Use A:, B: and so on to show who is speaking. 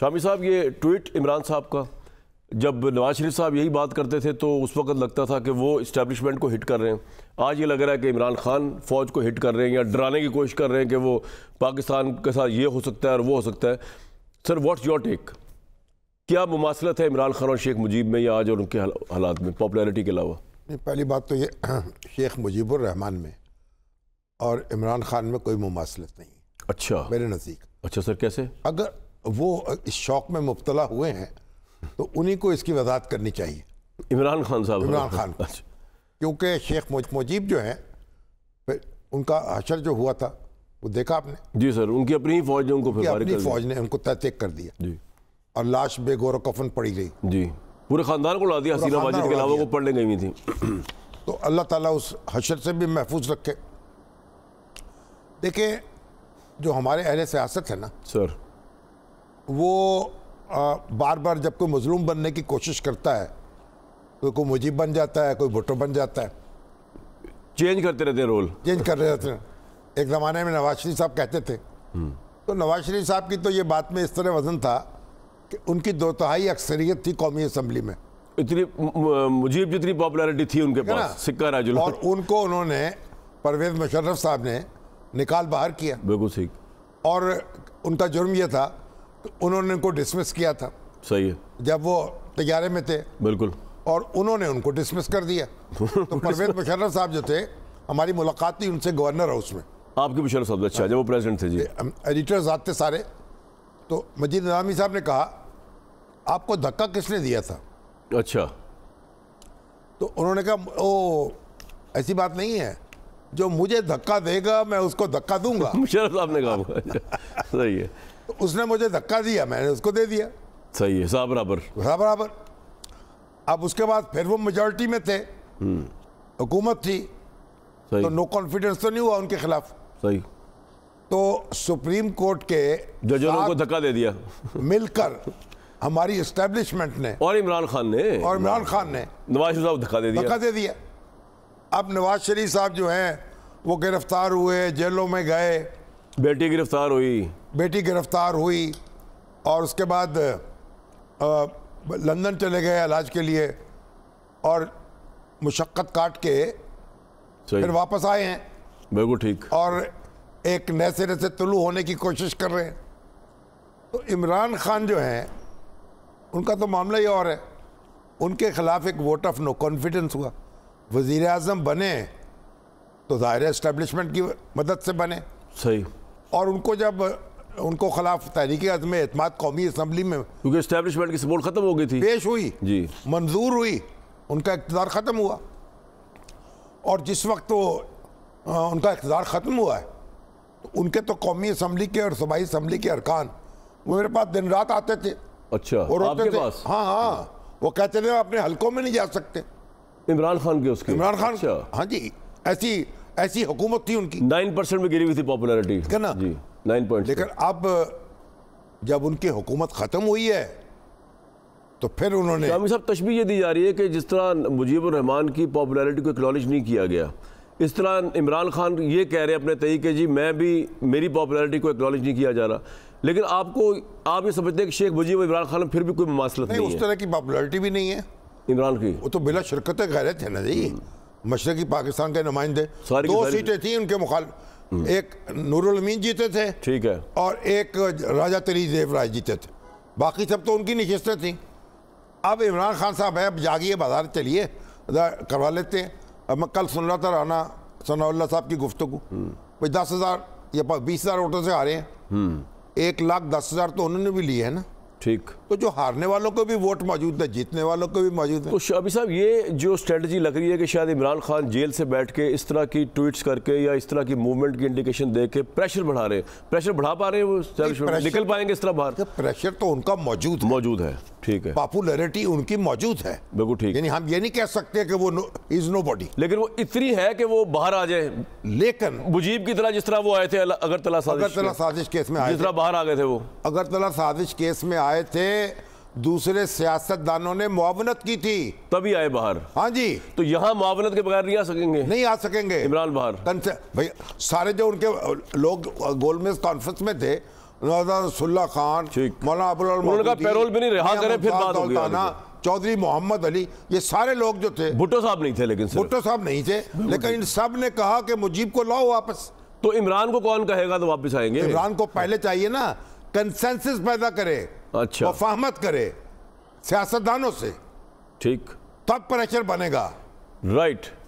A: شامی صاحب یہ ٹویٹ عمران صاحب کا جب نواز شریف صاحب یہی بات کرتے تھے تو اس وقت لگتا تھا کہ وہ اسٹیبلشمنٹ کو ہٹ کر رہے ہیں. آج یہ لگ رہا ہے کہ عمران خان فوج کو ہٹ کر رہے ہیں یا ڈرانے کی کوشش کر رہے ہیں کہ وہ پاکستان کے ساتھ یہ ہو سکتا ہے اور وہ ہو سکتا ہے. سر واٹس یور ٹیک؟ کیا مماثلت ہے عمران خان اور شیخ مجیب میں یا آج اور ان کے حالات میں پاپولیرٹی کے علاوہ؟
B: پہلی بات تو یہ شیخ مجیب الرحمان میں اور عمران خان میں کوئی مماثلت نہیں.
A: اچھا
B: میرے نزدیک.
A: اچھا سر کیسے؟
B: اگر وہ اس شوق میں مبتلا ہوئے ہیں تو انہی کو اس کی وضاحت کرنی چاہیے.
A: عمران خان صاحب؟
B: عمران خان. کیونکہ شیخ مجیب جو ہیں ان کا حشر جو ہوا تھا وہ دیکھا آپ نے؟
A: جی سر، ان کی اپنی ہی فوج نے ان کو پھر فارغ کر دیا.
B: اپنی فوج نے ان کو تحقیق کر دیا
A: جی،
B: اور لاش بے گور و کفن پڑی گئی.
A: جی، پورے خاندان کو لا دیا. حسینہ ماجد کے علاوہ وہ پڑھنے گئی ہوئی تھی.
B: تو اللہ تعالیٰ اس حشر سے بھی محفوظ رکھے. دیکھیں جو ہمارے اہل سیاست ہے نا
A: سر،
B: وہ بار بار جب کوئی مظلوم بننے کی کوشش کرتا ہے تو کوئی مجیب بن جاتا ہے، کوئی بھٹو بن جاتا ہے.
A: چینج کرتے رہتے ہیں رول.
B: چینج کر رہے تھے. ایک زمانے میں نواز شریف صاحب کہتے تھے تو نواز شریف صاحب کی تو یہ بات میں اس طرح وزن تھا کہ ان کی 2/3 اکثریت تھی قومی اسمبلی میں.
A: اتنی مجیب جتنی پاپولیرٹی تھی ان کے پاس، سکہ راجل.
B: اور ان کو انہوں نے پرویز مشرف صاحب نے نکال باہر کیا.
A: بالکل ٹھیک. اور
B: ان کا جرم یہ تھا کہ انہوں نے ان کو ڈسمس کیا تھا.
A: صحیح ہے.
B: جب وہ طیارے میں تھے.
A: بالکل.
B: اور انہوں نے ان کو ڈسمس کر دیا. تو پرویز مشرف صاحب جو تھے ہماری ملاقات تھی ان سے گورنر ہاؤس میں.
A: آپ کی مشرف صاحب؟ اچھا، جب وہ پریزیڈنٹ تھے. جی.
B: ایڈیٹرز آتے تھے سارے. تو مجید نظامی صاحب نے کہا آپ کو دھکا کس نے دیا تھا؟
A: اچھا. تو
B: انہوں نے کہا او ایسی بات نہیں ہے، جو مجھے دھکا دے گا میں اس کو دھکا دوں گا.
A: مشرف صاحب نے کہا. صحیح ہے.
B: اس نے مجھے دھکا دیا، میں نے اس کو دے دیا.
A: صحیح ہے. صاحب برابر.
B: صاحب برابر. اب اس کے بعد پھر وہ میجورٹی میں تھے، حکومت تھی، تو نو کانفیڈنس تو نہیں ہوا ان کے خلاف.
A: صحیح.
B: تو سپریم کورٹ کے
A: ججوں کو دھکا دے دیا
B: مل کر ہماری اسٹیبلشمنٹ نے
A: اور عمران خان نے نواز شریف صاحب دھکا دے دیا.
B: اب نواز شریف صاحب جو ہیں وہ گرفتار ہوئے، جیلوں میں گئے،
A: بیٹی گرفتار ہوئی اور اس کے بعد لندن چلے گئے علاج کے لیے اور مشقت کاٹ کے پھر واپس آئے ہیں. بالکل ٹھیک.
B: اور ایک نئے سرے سے طلوع ہونے کی کوشش کر رہے ہیں. تو عمران خان جو ہیں ان کا تو معاملہ ہی اور ہے. ان کے خلاف ایک ووٹ آف نو کانفیڈنس ہوا. وزیر اعظم بنے تو ظاہر ہے اسٹیبلشمنٹ کی مدد سے بنے.
A: صحیح.
B: اور ان کو جب ان کو خلاف تحریک عدم اعتماد قومی اسمبلی میں، کیونکہ
A: اسٹیبلشمنٹ کی سپورٹ ختم ہو گئی تھی،
B: پیش ہوئی،
A: جی
B: منظور ہوئی، ان کا اقتدار ختم ہوا. اور جس وقت وہ ان کا اقتدار ختم ہوا ہے تو ان کے تو قومی اسمبلی کے اور صوبائی اسمبلی کے ارکان وہ میرے پاس دن رات آتے تھے.
A: اچھا، آپ کے پاس؟
B: ہاں. وہ کہتے تھے اپنے حلقوں میں نہیں جا سکتے.
A: عمران خان کے؟ اس کے
B: عمران خان. ہاں جی، ایسی حکومت تھی ان کی.
A: 9% میں گری ہوئی تھی پاپولیرٹی.
B: جی 9%. لیکن اب جب ان کی حکومت ختم ہوئی ہے تو پھر انہوں نے
A: شامی صاحب تشبیہ یہ دی جا رہی ہے کہ جس طرح مجیب الرحمان کی پاپولیرٹی کو اکنالج نہیں کیا گیا، اس طرح عمران خان یہ کہہ رہے ہیں اپنے تئیں کہ جی میری پاپولیرٹی کو اکنالج نہیں کیا جا رہا. لیکن آپ یہ سمجھتے ہیں کہ شیخ مجیب اور عمران خان میں پھر بھی کوئی مماثلت نہیں ہے؟
B: اس طرح کی پاپولیرٹی بھی نہیں ہے
A: عمران کی.
B: وہ تو بلا شرکت غیرت ہے نا جی. مشرقی پاکستان کے نمائندے 2 سیٹیں تھیں ان کے مخالف. ایک نور الامین جیتے تھے،
A: ٹھیک ہے،
B: اور ایک راجہ تری دیو رائے جیتے تھے. باقی سب تو ان کی نشستیں تھیں. اب عمران خان صاحب ہے، اب جاگیے بازار چلیے کروا لیتے ہیں. اب میں کل سن رہا تھا رانا ثناء اللہ صاحب کی گفتگو، 10,000 یا 20,000 ووٹوں سے ہارے ہیں. 1,10,000 تو انہوں نے بھی لیے ہیں نا.
A: ٹھیک.
B: تو جو ہارنے والوں کو بھی ووٹ موجود ہے، جیتنے والوں کو بھی موجود ہے.
A: تو شامی صاحب یہ جو اسٹریٹجی لگ رہی ہے کہ شاید عمران خان جیل سے بیٹھ کے اس طرح کی ٹویٹس کر کے یا اس طرح کی موومنٹ کی انڈیکیشن دے کے پریشر بڑھا پا رہے ہیں، وہ نکل پائیں گے اس طرح باہر؟
B: پریشر تو ان کا موجود ہے.
A: ٹھیک ہے.
B: پاپولیرٹی ان کی موجود ہے.
A: بالکل ٹھیک.
B: یعنی ہم یہ نہیں کہہ سکتے کہ وہ از نو باڈی،
A: لیکن وہ اتنی ہے کہ وہ باہر آ جائے.
B: لیکن
A: مجیب کی طرح جس طرح وہ آئے تھے اگرتلہ
B: سازش کیس میں،
A: جس طرح باہر آ گئے تھے، وہ
B: اگرتلہ سازش کیس میں آئے تھے، دوسرے سیاست دانوں نے معاونت کی تھی تبھی
A: آئے باہر.
B: ہاں جی.
A: تو یہاں معاونت کے بغیر نہیں
B: آ سکیں گے
A: عمران باہر.
B: بھائی سارے جو ان کے لوگ گول میز کانفرنس میں تھے نوزاد رسول خان,
A: ٹھیک.
B: مولانا
A: انہوں نے کہا پیرول بھی نہیں, رہا کریں پھر بات ہوگی.
B: چودھری محمد علی, یہ سارے لوگ جو تھے,
A: بھٹو صاحب نہیں تھے, لیکن
B: بھٹو صاحب نہیں تھے, لیکن ان سب نے کہا کہ مجیب کو لاؤ واپس.
A: تو عمران کو کون کہے گا تو واپس آئیں گے؟
B: عمران کو پہلے چاہیے نا کنسنسس پیدا کرے,
A: اچھا,
B: مفاہمت کرے سیاستدانوں سے,
A: ٹھیک,
B: تب پریشر بنے گا.
A: رائٹ.